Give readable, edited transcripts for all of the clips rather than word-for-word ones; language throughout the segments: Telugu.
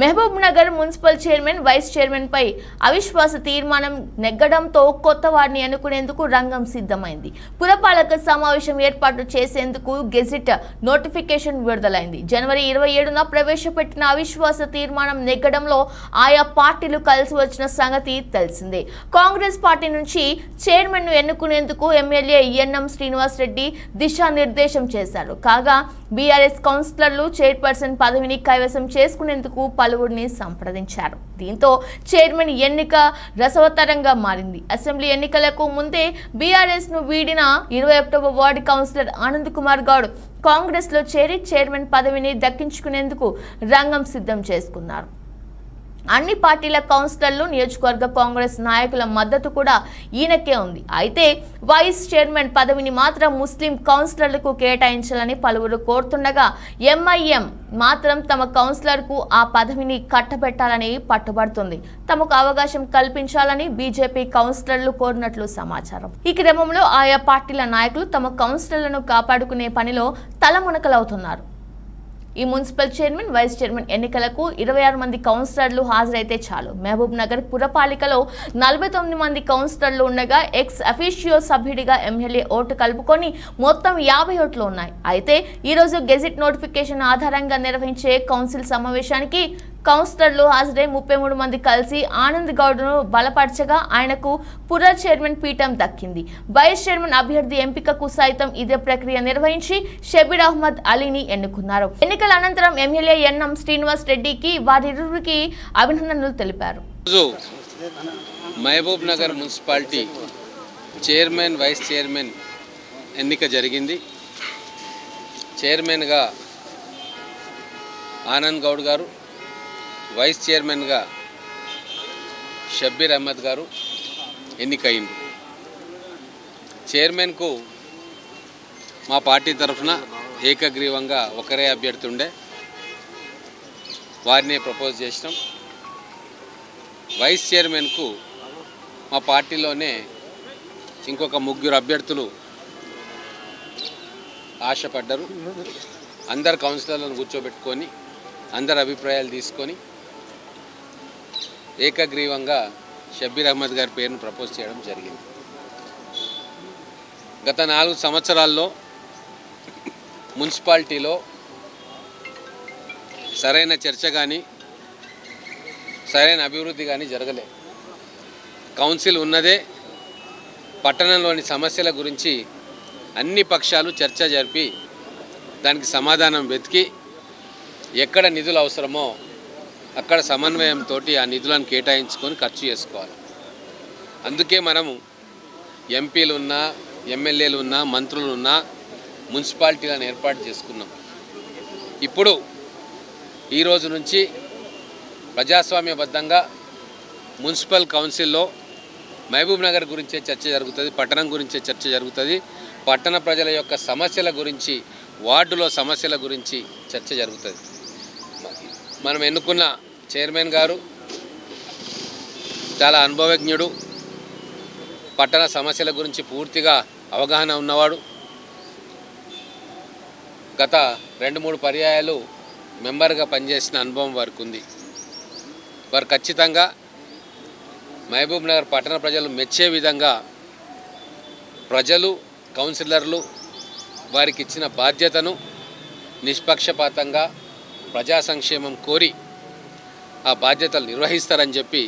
Mahabub Nagar municipal chairman vice chairman పై అవిశ్వాస తీర్మానం నెగ్గడంతో కొత్త వారిని ఎన్నుకునేందుకు రంగం సిద్ధమైంది. పురపాలక సమావేశం ఏర్పాటు చేసేందుకు గెజిట్ నోటిఫికేషన్ విడుదలైంది. జనవరి 27న ప్రవేశపెట్టిన అవిశ్వాస తీర్మానం నెగ్గడంలో ఆయా పార్టీలు కలిసి వచ్చిన సంగతి తెలిసిందే. కాంగ్రెస్ పార్టీ నుంచి చైర్మన్ ను ఎన్నుకునేందుకు ఎమ్మెల్యే ఎన్ఎం శ్రీనివాస్ రెడ్డి దిశానిర్దేశం చేశారు. కాగా బీఆర్ఎస్ కౌన్సిలర్లు చైర్పర్సన్ పదవిని కైవసం చేసుకునేందుకు పలువురిని సంప్రదించారు. దీంతో చైర్మన్ ఎన్నిక రసవత్తరంగా మారింది. అసెంబ్లీ ఎన్నికలకు ముందే బీఆర్ఎస్ ను వీడిన 21వ వార్డు కౌన్సిలర్ ఆనంద్ కుమార్ గౌడ్ కాంగ్రెస్ లో చేరి చైర్మన్ పదవిని దక్కించుకునేందుకు రంగం సిద్ధం చేసుకున్నారు. అన్ని పార్టీల కౌన్సిలర్లు, నియోజకవర్గ కాంగ్రెస్ నాయకుల మద్దతు కూడా ఈయనకే ఉంది. అయితే వైస్ చైర్మన్ పదవిని మాత్రం ముస్లిం కౌన్సిలర్లకు కేటాయించాలని పలువురు కోరుతుండగా ఎంఐఎం మాత్రం తమ కౌన్సిలర్కు ఆ పదవిని కట్టబెట్టాలని పట్టుబడుతుంది. తమకు అవకాశం కల్పించాలని బీజేపీ కౌన్సిలర్లు కోరినట్లు సమాచారం. ఈ క్రమంలో ఆయా పార్టీల నాయకులు తమ కౌన్సిలర్లను కాపాడుకునే పనిలో తలమునకలవుతున్నారు. ఈ మున్సిపల్ చైర్మన్, వైస్ చైర్మన్ ఎన్నికలకు 26 మంది కౌన్సిలర్లు హాజరైతే చాలు. మహబూబ్ నగర్ పురపాలికలో 49 మంది కౌన్సిలర్లు ఉండగా ఎక్స్ అఫీషియో సభ్యుడిగా ఎమ్మెల్యే ఓటు కలుపుకొని మొత్తం 50 ఓట్లు ఉన్నాయి. అయితే ఈరోజు గెజిట్ నోటిఫికేషన్ ఆధారంగా నిర్వహించే కౌన్సిల్ సమావేశానికి కౌన్సిలర్లు హాజరై 33 మంది కలిసి ఆనంద్ గౌడ్ను బలపరచగా ఆయనకు పుర చైర్మన్ పీఠం దక్కింది. వైస్ చైర్మన్ అభ్యర్థి ఎంపికకు సైతం ఇదే ప్రక్రియ నిర్వహించి షబీర్ అహ్మద్ అలీని ఎన్నుకున్నారు. ఎన్నికల అనంతరం ఎమ్మెల్యే ఎన్ఎం శ్రీనివాస్ రెడ్డికి వారిరువురికి అభినందనలు తెలిపారు. Mahabubnagar municipality chairman, vice chairman ఎన్నిక జరిగింది. చైర్మన్గా ఆనంద్ గౌడ్ గారు, వైస్ చైర్మన్గా షబ్బీర్ అహ్మద్ గారు ఎన్నికైంది. చైర్మన్కు మా పార్టీ తరఫున ఏకగ్రీవంగా ఒకరే అభ్యర్థి ఉండే, వారిని ప్రపోజ్ చేసినాం. వైస్ చైర్మన్కు మా పార్టీలోనే ఇంకొక 3 అభ్యర్థులు ఆశపడ్డారు. అందరు కౌన్సిలర్లను కూర్చోబెట్టుకొని అందరి అభిప్రాయాలు తీసుకొని ఏకగ్రీవంగా షబ్బీర్ అహ్మద్ గారి పేరును ప్రపోజ్ చేయడం జరిగింది. గత 4 సంవత్సరాల్లో మున్సిపాలిటీలో సరైన చర్చ కానీ సరైన అభివృద్ధి కానీ జరగలే. కౌన్సిల్ ఉన్నదే పట్టణంలోని సమస్యల గురించి అన్ని పక్షాలు చర్చ జరిపి దానికి సమాధానం వెతికి ఎక్కడ నిధులు అవసరమో అక్కడ సమన్వయంతో ఆ నిధులను కేటాయించుకొని ఖర్చు చేసుకోవాలి. అందుకే మనము ఎంపీలు ఉన్నా, ఎమ్మెల్యేలు ఉన్నా, మంత్రులు ఉన్నా మున్సిపాలిటీలను ఏర్పాటు చేసుకున్నాం. ఇప్పుడు ఈరోజు నుంచి ప్రజాస్వామ్యబద్ధంగా మున్సిపల్ కౌన్సిల్లో మహబూబ్ నగర్ గురించే చర్చ జరుగుతుంది, పట్టణం గురించే చర్చ జరుగుతుంది. పట్టణ ప్రజల యొక్క సమస్యల గురించి, వార్డులో సమస్యల గురించి చర్చ జరుగుతుంది. మనం ఎన్నుకున్న చైర్మన్ గారు చాలా అనుభవజ్ఞుడు, పట్టణ సమస్యల గురించి పూర్తిగా అవగాహన ఉన్నవాడు. గత 2-3 పర్యాయాలు మెంబర్గా పనిచేసిన అనుభవం వారికి ఉంది. వారు ఖచ్చితంగా మహబూబ్ నగర్ పట్టణ ప్రజలు మెచ్చే విధంగా ప్రజలు, కౌన్సిలర్లు వారికి ఇచ్చిన బాధ్యతను నిష్పక్షపాతంగా ప్రజా సంక్షేమం కోరి ఆ బాధ్యతలు నిర్వహిస్తారని చెప్పి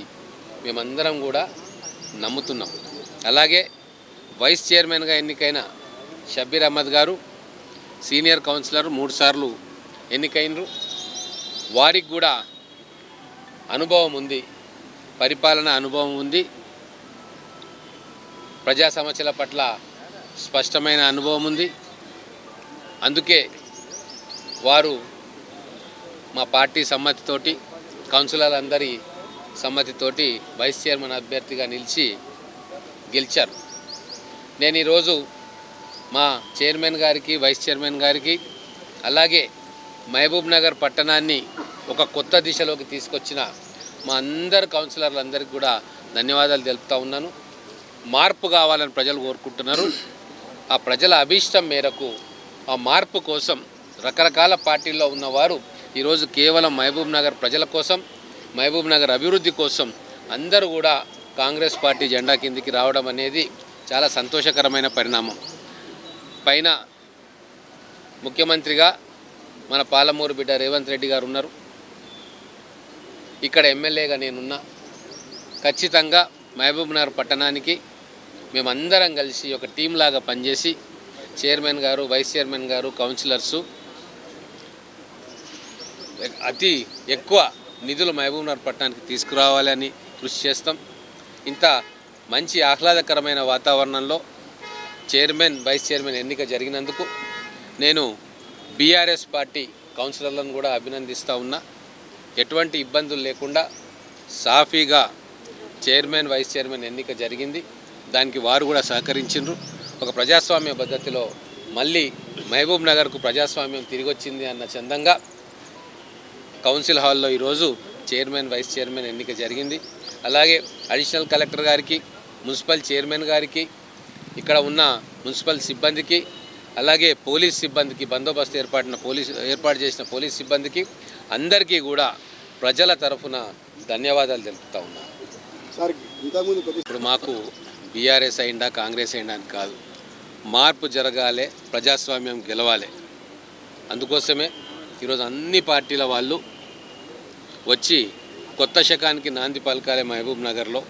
మేమందరం కూడా నమ్ముతున్నాం. అలాగే వైస్ చైర్మన్గా ఎన్నికైన షబ్బీర్ అహ్మద్ గారు సీనియర్ కౌన్సిలర్, 3 సార్లు ఎన్నికైనరు. వారికి కూడా అనుభవం ఉంది, పరిపాలన అనుభవం ఉంది, ప్రజా సమస్యల పట్ల స్పష్టమైన అనుభవం ఉంది. అందుకే వారు మా పార్టీ సమ్మతితోటి, కౌన్సిలర్లందరి సమ్మతితోటి వైస్ చైర్మన్ అభ్యర్థిగా నిలిచి గెలిచారు. నేను ఈరోజు మా చైర్మన్ గారికి, వైస్ చైర్మన్ గారికి, అలాగే మహబూబ్ నగర్ పట్టణాన్ని ఒక కొత్త దిశలోకి తీసుకొచ్చిన మా అందరు కౌన్సిలర్లందరికీ కూడా ధన్యవాదాలు తెలుపుతూ ఉన్నాను. మార్పు కావాలని ప్రజలు కోరుకుంటున్నారు. ఆ ప్రజల అభీష్టం మేరకు, ఆ మార్పు కోసం రకరకాల పార్టీల్లో ఉన్నవారు ఈరోజు కేవలం మహబూబ్ నగర్ ప్రజల కోసం, మహబూబ్ నగర్ అభివృద్ధి కోసం అందరూ కూడా కాంగ్రెస్ పార్టీ జెండా కిందికి రావడం అనేది చాలా సంతోషకరమైన పరిణామం. పైన ముఖ్యమంత్రిగా మన పాలమూరు బిడ్డ రేవంత్ రెడ్డి గారు ఉన్నారు, ఇక్కడ ఎమ్మెల్యేగా నేనున్నా. ఖచ్చితంగా మహబూబ్ నగర్ పట్టణానికి మేమందరం కలిసి ఒక టీం లాగా పనిచేసి చైర్మన్ గారు, వైస్ చైర్మన్ గారు, కౌన్సిలర్సు అతి ఎక్కువ నిధులు మహబూబ్ నగర్ పట్టణానికి తీసుకురావాలని కృషి చేస్తాం. ఇంత మంచి ఆహ్లాదకరమైన వాతావరణంలో చైర్మన్, వైస్ చైర్మన్ ఎన్నిక జరిగినందుకు నేను బీఆర్ఎస్ పార్టీ కౌన్సిలర్లను కూడా అభినందిస్తూ ఉన్నా. ఎటువంటి ఇబ్బందులు లేకుండా సాఫీగా చైర్మన్, వైస్ చైర్మన్ ఎన్నిక జరిగింది. దానికి వారు కూడా సహకరించిండ్రు. ఒక ప్రజాస్వామ్య పద్ధతిలో మళ్ళీ మహబూబ్ నగర్కు ప్రజాస్వామ్యం తిరిగి వచ్చింది అన్న చందంగా కౌన్సిల్ హాల్లో ఈరోజు చైర్మన్, వైస్ చైర్మన్ ఎన్నిక జరిగింది. అలాగే అడిషనల్ కలెక్టర్ గారికి, మున్సిపల్ చైర్మన్ గారికి, ఇక్కడ ఉన్న మున్సిపల్ సిబ్బందికి, అలాగే పోలీస్ సిబ్బందికి, బందోబస్తు ఏర్పాటు చేసిన పోలీస్ సిబ్బందికి అందరికీ కూడా ప్రజల తరఫున ధన్యవాదాలు తెలుపుతా ఉన్నాను. ఇప్పుడు మాకు బీఆర్ఎస్ అయిందా, కాంగ్రెస్ అయిందా అని కాదు, మార్పు జరగాలి, ప్రజాస్వామ్యం గెలవాలి. అందుకోసమే ఈరోజు అన్ని పార్టీల వాళ్ళు వచ్చి కొత్త శకానికి నాంది పలకాలే. మహబూబ్ నగర్లో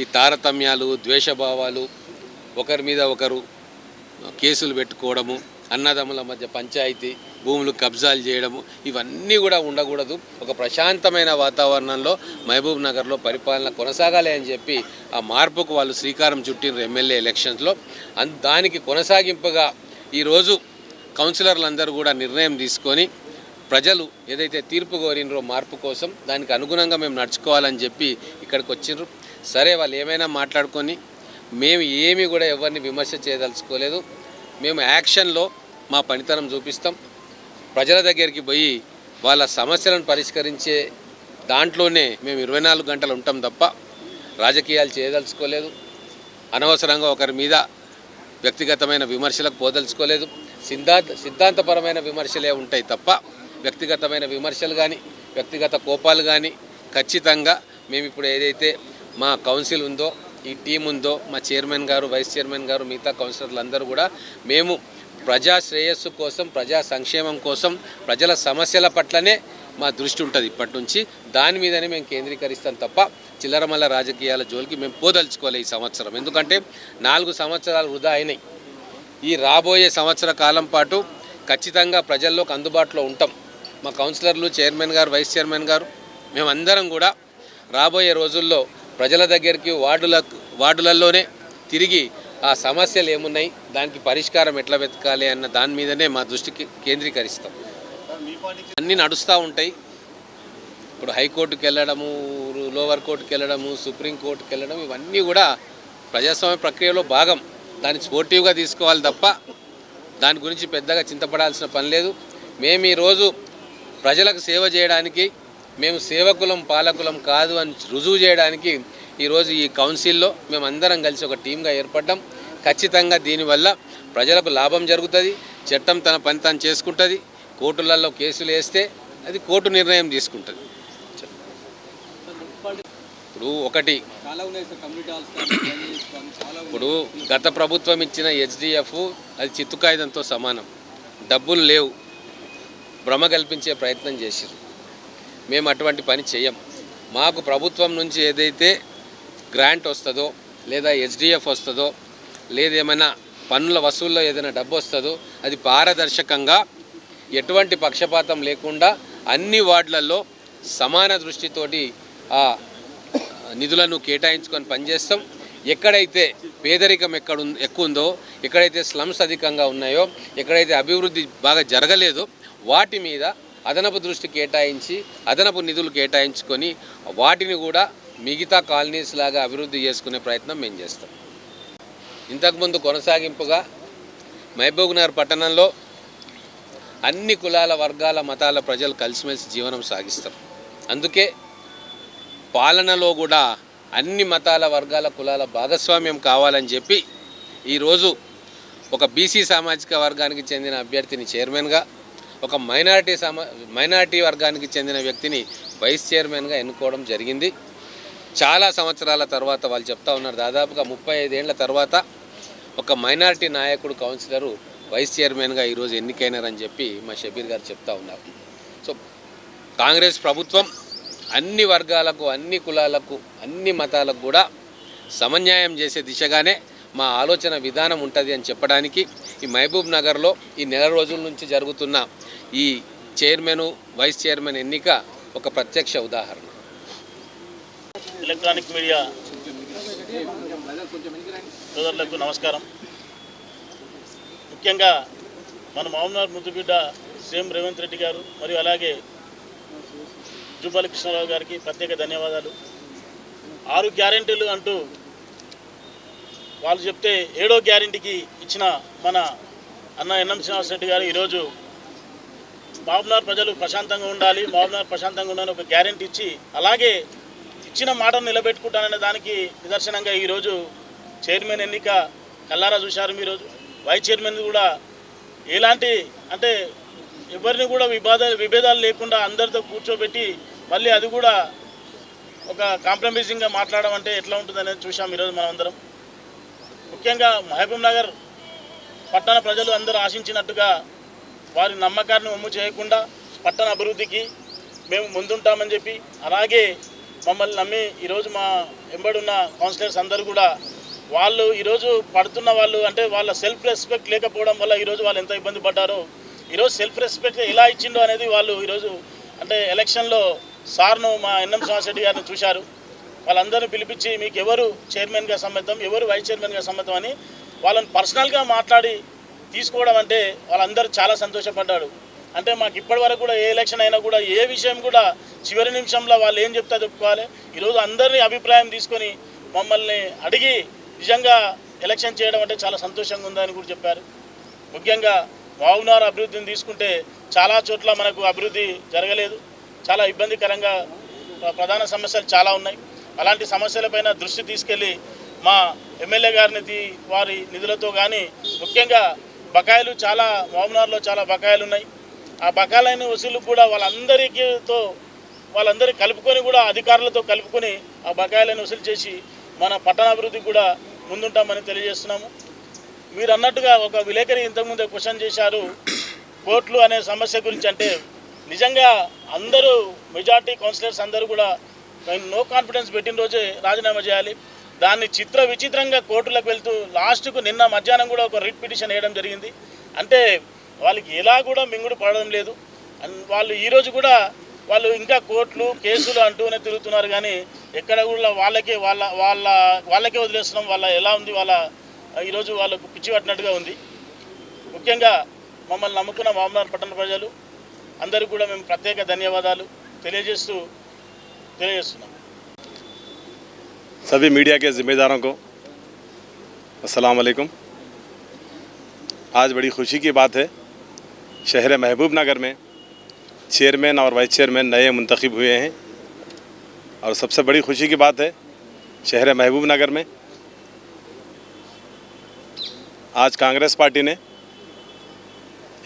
ఈ తారతమ్యాలు, ద్వేషభావాలు, ఒకరి మీద ఒకరు కేసులు పెట్టుకోవడము, అన్నదమ్ముల మధ్య పంచాయతీ, భూములు కబ్జాలు చేయడము, ఇవన్నీ కూడా ఉండకూడదు. ఒక ప్రశాంతమైన వాతావరణంలో మహబూబ్ నగర్లో పరిపాలన కొనసాగాలి అని చెప్పి ఆ మార్పుకు వాళ్ళు శ్రీకారం చుట్టిన ఎమ్మెల్యే ఎలక్షన్స్లో. దానికి కొనసాగింపుగా ఈరోజు కౌన్సిలర్లందరూ కూడా నిర్ణయం తీసుకొని ప్రజలు ఏదైతే తీర్పు కోరినరో మార్పు కోసం, దానికి అనుగుణంగా మేము నడుచుకోవాలని చెప్పి ఇక్కడికి వచ్చిండ్రు. సరే, వాళ్ళు ఏమైనా మాట్లాడుకొని మేము ఏమీ కూడా ఎవరిని విమర్శ చేయదలుచుకోలేదు. మేము యాక్షన్లో మా పనితనం చూపిస్తాం. ప్రజల దగ్గరికి పోయి వాళ్ళ సమస్యలను పరిష్కరించే దాంట్లోనే మేము 24 గంటలు ఉంటాం తప్ప రాజకీయాలు చేయదలుచుకోలేదు. అనవసరంగా ఒకరి మీద వ్యక్తిగతమైన విమర్శలకు పోదలుచుకోలేదు. సిద్ధాంతపరమైన విమర్శలే ఉంటాయి తప్ప వ్యక్తిగతమైన విమర్శలు కానీ, వ్యక్తిగత కోపాలు కానీ ఖచ్చితంగా మేము ఇప్పుడు ఏదైతే మా కౌన్సిల్ ఉందో, ఈ టీం ఉందో, మా చైర్మన్ గారు, వైస్ చైర్మన్ గారు, మిగతా కౌన్సిలర్లు అందరూ కూడా మేము ప్రజా శ్రేయస్సు కోసం, ప్రజా సంక్షేమం కోసం, ప్రజల సమస్యల పట్లనే మా దృష్టి ఉంటుంది ఇప్పటి నుంచి. దాని మీదనే మేము కేంద్రీకరిస్తాం తప్ప చిల్లరమల్ల రాజకీయాల జోలికి మేము పోదలుచుకోవాలి ఈ సంవత్సరం. ఎందుకంటే 4 సంవత్సరాలు వృధా అయినాయి. ఈ రాబోయే సంవత్సర కాలం పాటు ఖచ్చితంగా ప్రజల్లోకి అందుబాటులో ఉంటాం. మా కౌన్సిలర్లు, చైర్మన్ గారు, వైస్ చైర్మన్ గారు, మేమందరం కూడా రాబోయే రోజుల్లో ప్రజల దగ్గరికి వార్డులలోనే తిరిగి ఆ సమస్యలు ఏమున్నాయి, దానికి పరిష్కారం ఎట్లా వెతకాలి అన్న దాని మీదనే మా దృష్టికి కేంద్రీకరిస్తాం. అన్నీ నడుస్తూ ఉంటాయి. ఇప్పుడు హైకోర్టుకి వెళ్ళడము, లోవర్ కోర్టుకి వెళ్ళడము, సుప్రీంకోర్టుకి వెళ్ళడం, ఇవన్నీ కూడా ప్రజాస్వామ్య ప్రక్రియలో భాగం. దాన్ని స్పోర్టివ్గా తీసుకోవాలి తప్ప దాని గురించి పెద్దగా చింతపడాల్సిన పని లేదు. మేము ఈరోజు ప్రజలకు సేవ చేయడానికి, మేము సేవకులం పాలకులం కాదు అని రుజువు చేయడానికి ఈరోజు ఈ కౌన్సిల్లో మేమందరం కలిసి ఒక టీంగా ఏర్పడ్డాం. ఖచ్చితంగా దీనివల్ల ప్రజలకు లాభం జరుగుతుంది. చట్టం తన పని తాను చేసుకుంటుంది. కోర్టులలో కేసులు వేస్తే అది కోర్టు నిర్ణయం తీసుకుంటుంది. ఇప్పుడు గత ప్రభుత్వం ఇచ్చిన హెచ్డిఎఫ్ అది చిత్తు కాగితంతో సమానం. డబ్బులు లేవు, భ్రమ కల్పించే ప్రయత్నం చేశారు. మేము అటువంటి పని చేయం. మాకు ప్రభుత్వం నుంచి ఏదైతే గ్రాంట్ వస్తుందో, లేదా హెచ్డిఎఫ్ వస్తుందో, లేదేమైనా పన్నుల వసూల్లో ఏదైనా డబ్బు వస్తుందో అది పారదర్శకంగా, ఎటువంటి పక్షపాతం లేకుండా అన్ని వార్డులలో సమాన దృష్టితోటి ఆ నిధులను కేటాయించుకొని పనిచేస్తాం. ఎక్కడైతే పేదరికం ఎక్కువ ఉందో, ఎక్కడైతే స్లమ్స్ అధికంగా ఉన్నాయో, ఎక్కడైతే అభివృద్ధి బాగా జరగలేదో వాటి మీద అదనపు దృష్టి కేటాయించి, అదనపు నిధులు కేటాయించుకొని వాటిని కూడా మిగతా కాలనీస్ లాగా అభివృద్ధి చేసుకునే ప్రయత్నం మేము చేస్తాం. ఇంతకుముందు కొనసాగింపుగా మహబూబ్ నగర్ పట్టణంలో అన్ని కులాల, వర్గాల, మతాల ప్రజలు కలిసిమెలిసి జీవనం సాగిస్తారు. అందుకే పాలనలో కూడా అన్ని మతాల, వర్గాల, కులాల భాగస్వామ్యం కావాలని చెప్పి ఈరోజు ఒక బీసీ సామాజిక వర్గానికి చెందిన అభ్యర్థిని చైర్మన్గా, ఒక మైనారిటీ వర్గానికి చెందిన వ్యక్తిని వైస్ చైర్మన్గా ఎన్నుకోవడం జరిగింది. చాలా సంవత్సరాల తర్వాత వాళ్ళు చెప్తా ఉన్నారు, దాదాపుగా 35 ఏళ్ల తర్వాత ఒక మైనారిటీ నాయకుడు కౌన్సిలరు వైస్ చైర్మన్గా ఈరోజు ఎన్నికైనారని చెప్పి మా షబీర్ గారు చెప్తా ఉన్నారు. సో కాంగ్రెస్ ప్రభుత్వం అన్ని వర్గాలకు, అన్ని కులాలకు, అన్ని మతాలకు కూడా సమన్యాయం చేసే దిశగానే మా ఆలోచన విధానం ఉంటుంది అని చెప్పడానికి ఈ మహబూబ్ నగర్లో ఈ నెల రోజుల నుంచి జరుగుతున్న ఈ చైర్మన్, వైస్ చైర్మన్ ఎన్నిక ఒక ప్రత్యక్ష ఉదాహరణ. ఎలక్ట్రానిక్ మీడియా సోదరులకు నమస్కారం. ముఖ్యంగా మన మహబూబ్నగర్ ముద్దుబిడ్డ సీఎం రేవంత్ రెడ్డి గారు మరియు అలాగే జూపల్లి కృష్ణారావు గారికి ప్రత్యేక ధన్యవాదాలు. 6 గ్యారెంటీలు అంటూ వాళ్ళు చెప్తే 7వ గ్యారెంటీకి ఇచ్చిన మన అన్న ఎన్ఎం శ్రీనివాసరెడ్డి గారు ఈరోజు మహబూబ్నగర్ ప్రజలు ప్రశాంతంగా ఉండాలి, మహబూబ్నగర్ ప్రశాంతంగా ఉండాలని ఒక గ్యారెంటీ ఇచ్చి అలాగే ఇచ్చిన మాటను నిలబెట్టుకుంటాననే దానికి నిదర్శనంగా ఈరోజు చైర్మన్ ఎన్నిక కల్లారా చూశారు. ఈరోజు వైస్ చైర్మన్ కూడా ఎలాంటి అంటే ఎవరిని కూడా విభేదాలు లేకుండా అందరితో కూర్చోబెట్టి మళ్ళీ అది కూడా ఒక కాంప్రమైజింగ్గా మాట్లాడడం అంటే ఎట్లా ఉంటుంది అనేది చూసాం ఈరోజు మనం అందరం. ముఖ్యంగా మహబూబ్ నగర్ పట్టణ ప్రజలు అందరూ ఆశించినట్టుగా వారి నమ్మకాన్ని వమ్ము చేయకుండా పట్టణ అభివృద్ధికి మేము ముందుంటామని చెప్పి అలాగే మమ్మల్ని నమ్మి ఈరోజు మా వెంబడున్న కౌన్సిలర్స్ అందరూ కూడా వాళ్ళు ఈరోజు పడుతున్న వాళ్ళు అంటే వాళ్ళ సెల్ఫ్ రెస్పెక్ట్ లేకపోవడం వల్ల ఈరోజు వాళ్ళు ఎంత ఇబ్బంది పడ్డారో ఈరోజు సెల్ఫ్ రెస్పెక్ట్ ఎలా ఇచ్చిండో అనేది వాళ్ళు ఈరోజు అంటే ఎలక్షన్లో సార్ను మా ఎన్ఎం శ్రీనివాసరెడ్డి గారిని చూశారు. వాళ్ళందరినీ పిలిపించి మీకు ఎవరు చైర్మన్గా సమ్మతం, ఎవరు వైస్ చైర్మన్గా సమ్మతం అని వాళ్ళని పర్సనల్గా మాట్లాడి తీసుకోవడం అంటే వాళ్ళందరూ చాలా సంతోషపడ్డాడు. అంటే మాకు ఇప్పటి వరకు కూడా ఏ ఎలక్షన్ అయినా కూడా ఏ విషయం కూడా చివరి నిమిషంలో వాళ్ళు ఏం చెప్తా చెప్పుకోవాలి. ఈరోజు అందరినీ అభిప్రాయం తీసుకొని మమ్మల్ని అడిగి నిజంగా ఎలక్షన్ చేయడం అంటే చాలా సంతోషంగా ఉందని కూడా చెప్పారు. ముఖ్యంగా మహబూబ్నగర్ అభివృద్ధిని తీసుకుంటే చాలా చోట్ల మనకు అభివృద్ధి జరగలేదు, చాలా ఇబ్బందికరంగా ప్రధాన సమస్యలు చాలా ఉన్నాయి. అలాంటి సమస్యలపైన దృష్టి తీసుకెళ్ళి మా ఎమ్మెల్యే గారిని వారి నిధులతో కానీ ముఖ్యంగా బకాయిలు చాలా మహబూబ్నగర్లో చాలా బకాయిలు ఉన్నాయి. ఆ బకాయిలైన వసూలు కూడా వాళ్ళందరూ కలుపుకొని కూడా అధికారులతో కలుపుకొని ఆ బకాయిలను వసూలు చేసి మన పట్టణాభివృద్ధికి కూడా ముందుంటామని తెలియజేస్తున్నాము. మీరు అన్నట్టుగా ఒక విలేకరి ఇంతకుముందే క్వశ్చన్ చేశారు కోర్టులు అనే సమస్య గురించి. అంటే నిజంగా అందరూ మెజార్టీ కౌన్సిలర్స్ అందరూ కూడా నో కాన్ఫిడెన్స్ పెట్టిన రోజే రాజీనామా చేయాలి. దాన్ని విచిత్రంగా కోర్టులకు వెళ్తూ లాస్ట్కు నిన్న మధ్యాహ్నం కూడా ఒక రిట్ పిటిషన్ వేయడం జరిగింది. అంటే వాళ్ళకి ఎలా కూడా మింగుడు పడడం లేదు. వాళ్ళు ఈరోజు కూడా వాళ్ళు ఇంకా కోర్టులు కేసులు అంటూనే తిరుగుతున్నారు కానీ ఎక్కడ కూడా వాళ్ళకే వదిలేస్తున్నాం. వాళ్ళ ఎలా ఉంది వాళ్ళ ఈరోజు వాళ్ళకు పిచ్చి పట్టినట్టుగా ఉంది. ముఖ్యంగా మమ్మల్ని నమ్ముకున్న మహబూబ్నగర్ పట్టణ ప్రజలు అందరికీ కూడా మేము ప్రత్యేక ధన్యవాదాలు తెలియజేస్తున్నాం. सभी मीडिया के ज़िम्मेदारों को अस्सलाम वालेकुम। आज बड़ी खुशी की बात है, शहर महबूब नगर में चेयरमैन और वाइस चेयरमैन नए मुंतखब हुए हैं और सबसे बड़ी खुशी की बात है शहर महबूब नगर में आज कांग्रेस पार्टी ने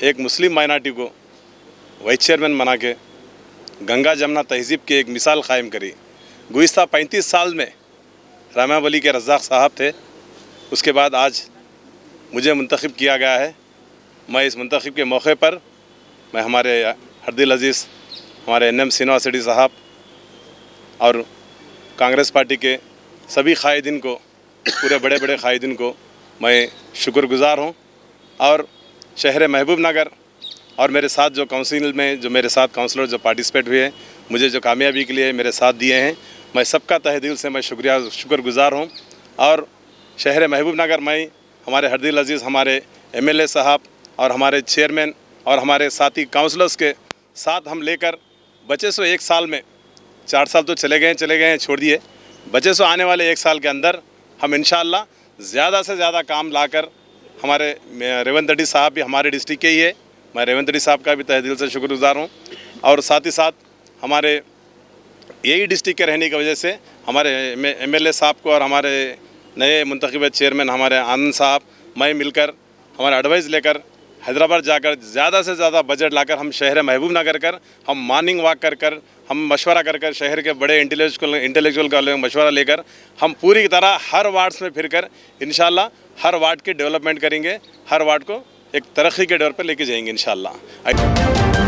एक मुस्लिम माइनॉरिटी को वाइस चेयरमैन बना के गंगा जमुना तहज़ीब की एक मिसाल कायम करी। गुज़िस्ता 35 साल में रामा वली के रज़ाक साहब थे, उसके बाद आज मुझे मुंतखब किया गया है। मैं इस मुंतखब के मौके पर मैं हमारे हरदिल अज़ीज़ हमारे एनएम श्रीनिवासरेड्डी साहब और कांग्रेस पार्टी के सभी कायदीन को, पूरे बड़े बड़े कायदीन को मैं शुक्रगुज़ार हूँ। और शहर महबूब नगर और मेरे साथ जो काउंसिल में जो मेरे साथ काउंसलर जो पार्टिसिपेट हुए हैं, मुझे जो कामयाबी के लिए मेरे साथ दिए हैं, मैं सबका तहे दिल से मैं शुक्रगुज़ार हूँ। और शहर महबूब नगर में हमारे हरदिल अज़ीज़ हमारे एमएलए साहब और हमारे चेयरमैन और हमारे साथी काउंसलर्स के साथ हम लेकर बचे सो 1 साल में 4 साल तो चले गए हैं छोड़ दिए, बचे सो आने वाले 1 साल के अंदर हम इंशाअल्लाह ज़्यादा से ज़्यादा काम लाकर हमारे रेवंत रेड्डी साहब भी हमारे डिस्ट्रिक्ट के ही है, मैं रेवंत रेड्डी साहब का भी तहे दिल से शुक्रगुज़ार हूँ। और साथ ही साथ हमारे यही डिस्ट्रिक्ट के रहने की वजह से हमारे एमएलए साहब को और हमारे नए मुंतखब चेयरमैन हमारे आनंद साहब मैं मिलकर हमारा एडवाइस लेकर हैदराबाद जाकर ज़्यादा से ज़्यादा बजट लाकर हम शहर महबूब नगर कर हम मॉर्निंग वॉक कर हम मशवरा कर शहर के बड़े इंटेलेक्चुअल का मशवरा लेकर हम पूरी तरह हर वार्ड्स में फिरकर इंशाल्लाह हर वार्ड की डेवलपमेंट करेंगे, हर वार्ड को एक तरक्की के दौर पर लेके जाएंगे इंशाल्लाह।